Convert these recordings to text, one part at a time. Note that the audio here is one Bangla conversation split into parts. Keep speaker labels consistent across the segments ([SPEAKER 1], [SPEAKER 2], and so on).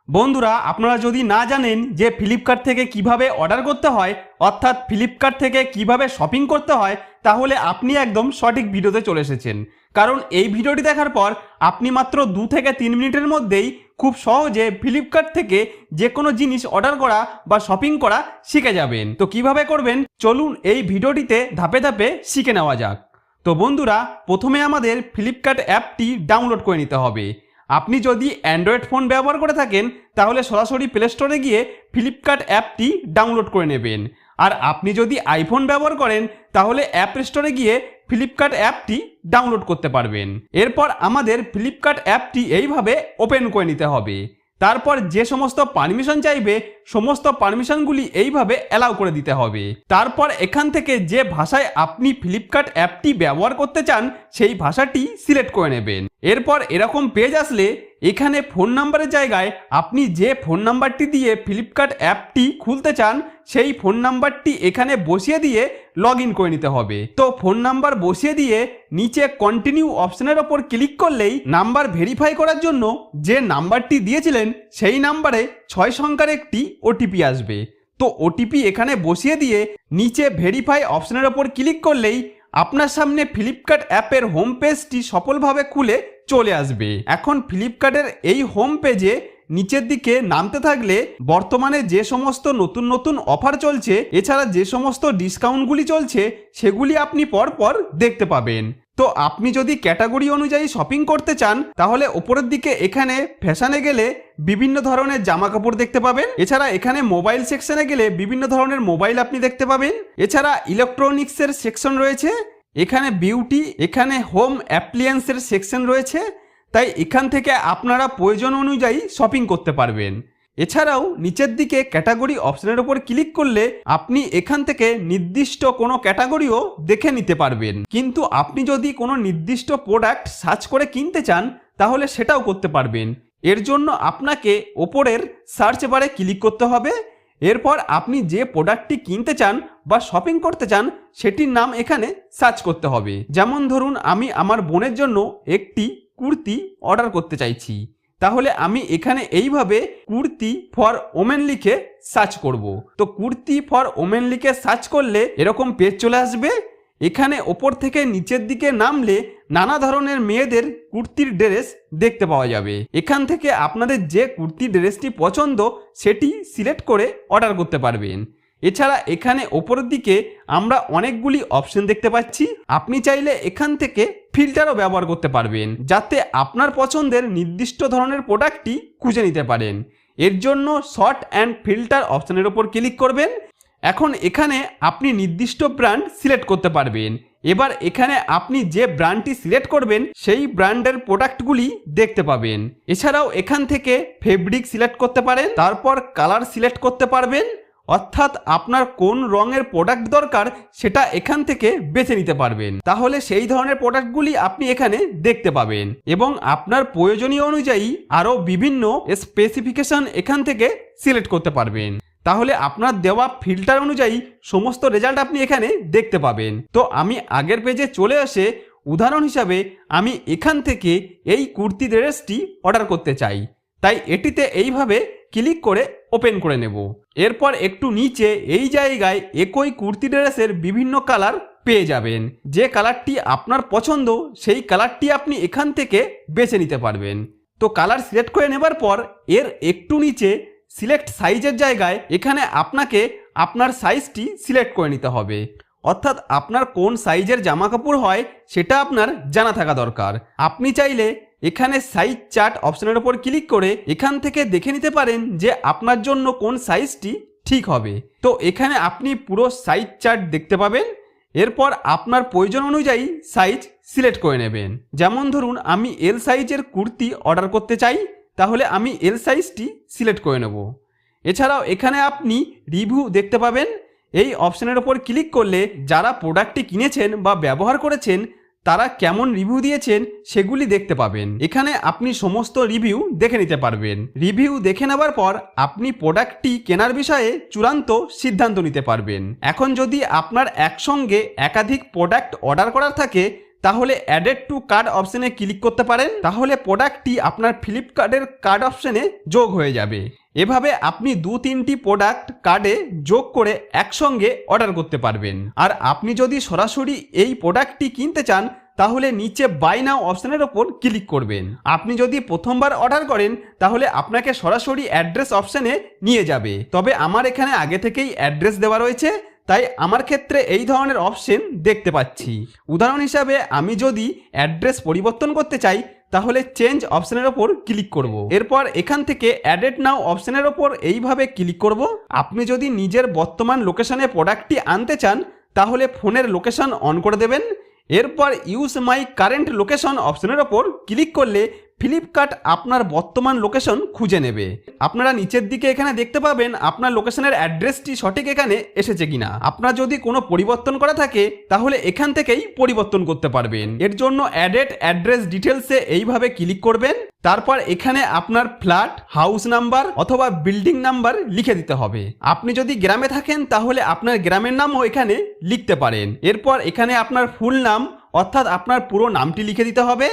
[SPEAKER 1] বন্ধুরা, আপনারা যদি না জানেন যে ফ্লিপকার্ট থেকে কিভাবে অর্ডার করতে হয়, অর্থাৎ ফ্লিপকার্ট থেকে কিভাবে শপিং করতে হয়, তাহলে আপনি একদম সঠিক ভিডিওতে চলে এসেছেন। কারণ এই ভিডিওটি দেখার পর আপনি মাত্র 2 থেকে 3 মিনিটের মধ্যেই খুব সহজে ফ্লিপকার্ট থেকে যে কোনো জিনিস অর্ডার করা বা শপিং করা শিখে যাবেন। তো কিভাবে করবেন চলুন এই ভিডিওটিতে ধাপে ধাপে শিখে নেওয়া যাক। তো বন্ধুরা, প্রথমে আমাদের ফ্লিপকার্ট অ্যাপটি ডাউনলোড করে নিতে হবে। আপনি যদি অ্যান্ড্রয়েড ফোন ব্যবহার করে থাকেন তাহলে সরাসরি প্লে স্টোরে গিয়ে ফ্লিপকার্ট অ্যাপটি ডাউনলোড করে নেবেন। আর আপনি যদি আইফোন ব্যবহার করেন তাহলে অ্যাপ স্টোরে গিয়ে ফ্লিপকার্ট অ্যাপটি ডাউনলোড করতে পারবেন। এরপর আমাদের ফ্লিপকার্ট অ্যাপটি এইভাবে ওপেন করে নিতে হবে। তারপর যে সমস্ত পারমিশন চাইবে সমস্ত পারমিশনগুলি এইভাবে অ্যালাউ করে দিতে হবে। তারপর এখান থেকে যে ভাষায় আপনি ফ্লিপকার্ট অ্যাপটি ব্যবহার করতে চান সেই ভাষাটি সিলেক্ট করে নেবেন। এরপর এরকম পেজ আসলে এখানে ফোন নাম্বারের জায়গায় আপনি যে ফোন নাম্বারটি দিয়ে ফ্লিপকার্ট অ্যাপটি খুলতে চান সেই ফোন নাম্বারটি এখানে বসিয়ে দিয়ে লগ ইন করে নিতে হবে। তো ফোন নাম্বার বসিয়ে দিয়ে নিচে কন্টিনিউ অপশনের ওপর ক্লিক করলেই নাম্বার ভেরিফাই করার জন্য যে নাম্বারটি দিয়েছিলেন সেই নাম্বারে 6 সংখ্যার একটি ওটিপি আসবে। তো ওটিপি এখানে বসিয়ে দিয়ে নিচে ভেরিফাই অপশনের ওপর ক্লিক করলেই আপনার সামনে ফ্লিপকার্ট অ্যাপের হোম পেজটি সফলভাবে খুলে চলে আসবে। এখন ফ্লিপকার্টের এই হোম পেজে নিচের দিকে নামতে থাকলে বর্তমানে যে সমস্ত নতুন নতুন অফার চলছে, এছাড়া যে সমস্ত ডিসকাউন্টগুলি চলছে সেগুলি আপনি পরপর দেখতে পাবেন। তো আপনি যদি ক্যাটাগরি অনুযায়ী শপিং করতে চান তাহলে ওপরের দিকে এখানে ফ্যাশনে গেলে বিভিন্ন ধরনের জামা কাপড় দেখতে পাবেন। এছাড়া এখানে মোবাইল সেকশনে গেলে বিভিন্ন ধরনের মোবাইল আপনি দেখতে পাবেন। এছাড়া ইলেকট্রনিক্সের সেকশন রয়েছে, এখানে বিউটি, এখানে হোম অ্যাপ্লিয়েন্সের সেকশন রয়েছে। তাই এখান থেকে আপনারা প্রয়োজন অনুযায়ী শপিং করতে পারবেন। এছাড়াও নিচের দিকে ক্যাটাগরি অপশনের উপর ক্লিক করলে আপনি এখান থেকে নির্দিষ্ট কোনো ক্যাটাগরিও দেখে নিতে পারবেন। কিন্তু আপনি যদি কোনো নির্দিষ্ট প্রোডাক্ট সার্চ করে কিনতে চান তাহলে সেটাও করতে পারবেন। এর জন্য আপনাকে ওপরের সার্চ বারে ক্লিক করতে হবে। এরপর আপনি যে প্রোডাক্টটি কিনতে চান বা শপিং করতে চান সেটির নাম এখানে সার্চ করতে হবে। যেমন ধরুন আমি আমার বোনের জন্য একটি কুর্তি অর্ডার করতে চাইছি, তাহলে আমি এখানে এইভাবে কুর্তি ফর ওমেন লিখে সার্চ করব। তো কুর্তি ফর ওমেন লিখে সার্চ করলে এরকম পেজ চলে আসবে। এখানে ওপর থেকে নিচের দিকে নামলে নানা ধরনের মেয়েদের কুর্তির ড্রেস দেখতে পাওয়া যাবে। এখান থেকে আপনাদের যে কুর্তি ড্রেসটি পছন্দ সেটি সিলেক্ট করে অর্ডার করতে পারবেন। এছাড়া এখানে ওপরের দিকে আমরা অনেকগুলি অপশন দেখতে পাচ্ছি। আপনি চাইলে এখান থেকে ফিল্টারও ব্যবহার করতে পারবেন যাতে আপনার পছন্দের নির্দিষ্ট ধরনের প্রোডাক্টটি খুঁজে নিতে পারেন। এর জন্য শর্ট অ্যান্ড ফিল্টার অপশনের উপর ক্লিক করবেন। এখন এখানে আপনি নির্দিষ্ট ব্র্যান্ড সিলেক্ট করতে পারবেন। এবার এখানে আপনি যে ব্র্যান্ডটি সিলেক্ট করবেন সেই ব্র্যান্ডের প্রোডাক্টগুলি দেখতে পাবেন। এছাড়াও এখান থেকে ফেব্রিক সিলেক্ট করতে পারেন, তারপর কালার সিলেক্ট করতে পারবেন, অর্থাৎ আপনার কোন রঙের প্রোডাক্ট দরকার সেটা এখান থেকে বেছে নিতে পারবেন। তাহলে সেই ধরনের প্রোডাক্টগুলি আপনি এখানে দেখতে পাবেন এবং আপনার প্রয়োজনীয় অনুযায়ী আরও বিভিন্ন স্পেসিফিকেশন এখান থেকে সিলেক্ট করতে পারবেন। তাহলে আপনার দেওয়া ফিল্টার অনুযায়ী সমস্ত রেজাল্ট আপনি এখানে দেখতে পাবেন। তো আমি আগের পেজে চলে এসে উদাহরণ হিসাবে আমি এখান থেকে এই কুর্তি ড্রেসটি অর্ডার করতে চাই, তাই এটিতে এইভাবে ক্লিক করে ওপেন করে নেব। এরপর একটু নিচে এই জায়গায় একই কুর্তি ড্রেসের বিভিন্ন কালার পেয়ে যাবেন। যে কালারটি আপনার পছন্দ সেই কালারটি আপনি এখান থেকে বেছে নিতে পারবেন। তো কালার সিলেক্ট করে নেবার পর এর একটু নিচে সিলেক্ট সাইজের জায়গায় এখানে আপনাকে আপনার সাইজটি সিলেক্ট করে নিতে হবে, অর্থাৎ আপনার কোন সাইজের জামা কাপড় হয় সেটা আপনার জানা থাকা দরকার। আপনি চাইলে এখানে সাইজ চার্ট অপশনের উপর ক্লিক করে এখান থেকে দেখে নিতে পারেন যে আপনার জন্য কোন সাইজটি ঠিক হবে। তো এখানে আপনি পুরো সাইজ চার্ট দেখতে পাবেন। এরপর আপনার প্রয়োজন অনুযায়ী সাইজ সিলেক্ট করে নেবেন। যেমন ধরুন আমি এল সাইজের কুর্তি অর্ডার করতে চাই, তাহলে আমি এল সাইজটি সিলেক্ট করে নেব। এছাড়াও এখানে আপনি রিভিউ দেখতে পাবেন। এই অপশনের ওপর ক্লিক করলে যারা প্রোডাক্টটি কিনেছেন বা ব্যবহার করেছেন তারা কেমন রিভিউ দিয়েছেন সেগুলি দেখতে পাবেন। এখানে আপনি সমস্ত রিভিউ দেখে নিতে পারবেন। রিভিউ দেখে নেবার পর আপনি প্রোডাক্টটি কেনার বিষয়ে চূড়ান্ত সিদ্ধান্ত নিতে পারবেন। এখন যদি আপনার একসঙ্গে একাধিক প্রোডাক্ট অর্ডার করার থাকে তাহলে অ্যাডেড টু কার্ট অপশনে ক্লিক করতে পারেন, তাহলে প্রোডাক্টটি আপনার ফ্লিপকার্টের কার্ট অপশনে যোগ হয়ে যাবে। এভাবে আপনি 2-3টি প্রোডাক্ট কার্ডে যোগ করে একসঙ্গে অর্ডার করতে পারবেন। আর আপনি যদি সরাসরি এই প্রোডাক্টটি কিনতে চান তাহলে নিচে বাই নাও অপশনের ওপর ক্লিক করবেন। আপনি যদি প্রথমবার অর্ডার করেন তাহলে আপনাকে সরাসরি অ্যাড্রেস অপশনে নিয়ে যাবে, তবে আমার এখানে আগে থেকেই অ্যাড্রেস দেওয়া রয়েছে, তাই আমার ক্ষেত্রে এই ধরনের অপশন দেখতে পাচ্ছি। উদাহরণ হিসাবে আমি যদি অ্যাড্রেস পরিবর্তন করতে চাই তাহলে চেঞ্জ অপশনের ওপর ক্লিক করব। এরপর এখান থেকে অ্যাডেড নাও অপশনের ওপর এইভাবে ক্লিক করব। আপনি যদি নিজের বর্তমান লোকেশনে প্রোডাক্টটি আনতে চান তাহলে ফোনের লোকেশন অন করে দেবেন। এরপর ইউজ মাই কারেন্ট লোকেশন অপশনের ওপর ক্লিক করলে ফ্লিপকার্ট আপনার বর্তমান লোকেশন খুঁজে নেবে। আপনারা নিচের দিকে এখানে দেখতে পাবেন আপনার লোকেশনের অ্যাড্রেসটি সঠিক এখানে এসেছে কিনা। আপনার যদি কোনো পরিবর্তন করা থাকে তাহলে এখান থেকেই পরিবর্তন করতে পারবেন। এর জন্য অ্যাডেড অ্যাড্রেস ডিটেলসে এইভাবে ক্লিক করবেন। তারপর এখানে আপনার ফ্ল্যাট, হাউস নাম্বার অথবা বিল্ডিং নাম্বার লিখে দিতে হবে। আপনি যদি গ্রামে থাকেন তাহলে আপনার গ্রামের নামও এখানে লিখতে পারেন। এরপর এখানে আপনার ফুল নাম অর্থাৎ আপনার পুরো নামটি লিখে দিতে হবে।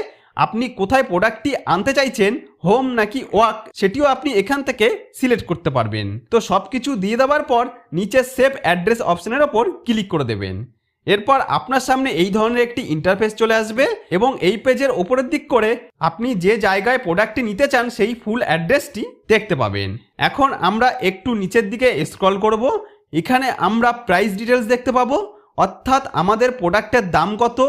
[SPEAKER 1] আপনি কোথায় প্রোডাক্টটি আনতে চাইছেন, হোম নাকি ওয়ার্ক, সেটিও আপনি এখান থেকে সিলেক্ট করতে পারবেন। তো সব কিছু দিয়ে দেওয়ার পর নিচে সেভ অ্যাড্রেস অপশনের ওপর ক্লিক করে দেবেন। এরপর আপনার সামনে এই ধরনের একটি ইন্টারফেস চলে আসবে এবং এই পেজের ওপরের দিক করে আপনি যে জায়গায় প্রোডাক্টটি নিতে চান সেই ফুল অ্যাড্রেসটি দেখতে পাবেন। এখন আমরা একটু নিচের দিকে স্ক্রল করব। এখানে আমরা প্রাইস ডিটেলস দেখতে পাবো, অর্থাৎ আমাদের প্রোডাক্টের দাম কত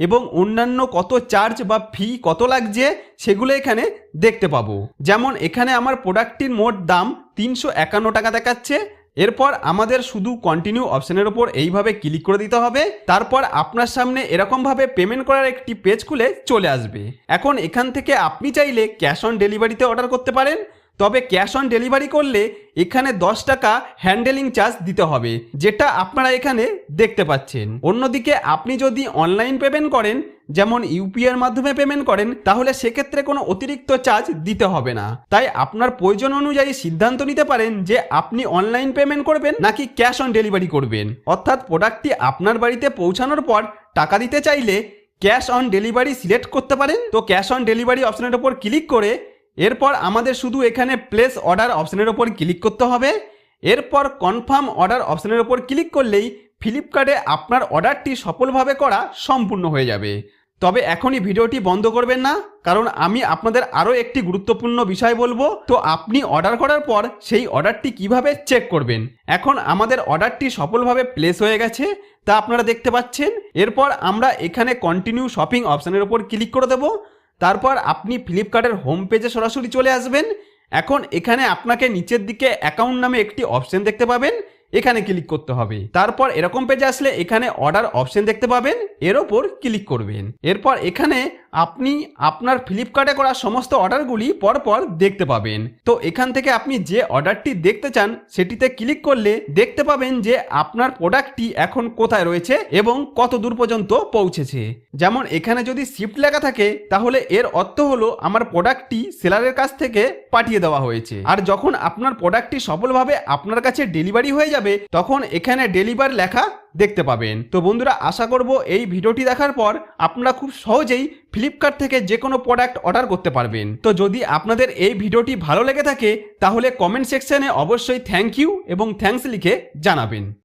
[SPEAKER 1] এবং অন্যান্য কত চার্জ বা ফি কত লাগছে সেগুলো এখানে দেখতে পাবো। যেমন এখানে আমার প্রোডাক্টটির মোট দাম 351 টাকা দেখাচ্ছে। এরপর আমাদের শুধু কন্টিনিউ অপশনের ওপর এইভাবে ক্লিক করে দিতে হবে। তারপর আপনার সামনে এরকমভাবে পেমেন্ট করার একটি পেজ খুলে চলে আসবে। এখন এখান থেকে আপনি চাইলে ক্যাশ অন ডেলিভারিতে অর্ডার করতে পারেন, তবে ক্যাশ অন ডেলিভারি করলে এখানে 10 টাকা হ্যান্ডেলিং চার্জ দিতে হবে, যেটা আপনারা এখানে দেখতে পাচ্ছেন। অন্যদিকে আপনি যদি অনলাইন পেমেন্ট করেন, যেমন ইউপিআইয়ের মাধ্যমে পেমেন্ট করেন, তাহলে সেক্ষেত্রে কোনো অতিরিক্ত চার্জ দিতে হবে না। তাই আপনার প্রয়োজন অনুযায়ী সিদ্ধান্ত নিতে পারেন যে আপনি অনলাইন পেমেন্ট করবেন নাকি ক্যাশ অন ডেলিভারি করবেন। অর্থাৎ প্রোডাক্টটি আপনার বাড়িতে পৌঁছানোর পর টাকা দিতে চাইলে ক্যাশ অন ডেলিভারি সিলেক্ট করতে পারেন। তো ক্যাশ অন ডেলিভারি অপশনের উপর ক্লিক করে এরপর আমাদের শুধু এখানে প্লেস অর্ডার অপশনের ওপর ক্লিক করতে হবে। এরপর কনফার্ম অর্ডার অপশনের ওপর ক্লিক করলেই ফ্লিপকার্টে আপনার অর্ডারটি সফলভাবে করা সম্পূর্ণ হয়ে যাবে। তবে এখনই ভিডিওটি বন্ধ করবেন না, কারণ আমি আপনাদের আরও একটি গুরুত্বপূর্ণ বিষয় বলবো। তো আপনি অর্ডার করার পর সেই অর্ডারটি কিভাবে চেক করবেন। এখন আমাদের অর্ডারটি সফলভাবে প্লেস হয়ে গেছে, তা আপনারা দেখতে পাচ্ছেন। এরপর আমরা এখানে কন্টিনিউ শপিং অপশনের ওপর ক্লিক করে দেবো। তারপর আপনি ফ্লিপকার্টের হোম পেজে সরাসরি চলে আসবেন। এখন এখানে আপনাকে নিচের দিকে অ্যাকাউন্ট নামে একটি অপশন দেখতে পাবেন, এখানে ক্লিক করতে হবে। তারপর এরকম পেজে আসলে এখানে অর্ডার অপশন দেখতে পাবেন, এর ওপর ক্লিক করবেন। এরপর এখানে আপনি আপনার ফ্লিপকার্টে করা সমস্ত অর্ডারগুলি পরপর দেখতে পাবেন। তো এখান থেকে আপনি যে অর্ডারটি দেখতে চান সেটিতে ক্লিক করলে দেখতে পাবেন যে আপনার প্রোডাক্টটি এখন কোথায় রয়েছে এবং কত দূর পর্যন্ত পৌঁছেছে। যেমন এখানে যদি শিফট লেখা থাকে তাহলে এর অর্থ হলো আমার প্রোডাক্টটি সেলারের কাছ থেকে পাঠিয়ে দেওয়া হয়েছে। আর যখন আপনার প্রোডাক্টটি সফলভাবে আপনার কাছে ডেলিভারি হয়ে যাবে তখন এখানে ডেলিভার লেখা দেখতে পাবেন। তো বন্ধুরা, আশা করব এই ভিডিওটি দেখার পর আপনারা খুব সহজেই ফ্লিপকার্ট থেকে যে কোনো প্রোডাক্ট অর্ডার করতে পারবেন। তো যদি আপনাদের এই ভিডিওটি ভালো লেগে থাকে তাহলে কমেন্ট সেকশনে অবশ্যই থ্যাংক ইউ এবং থ্যাঙ্কস লিখে জানাবেন।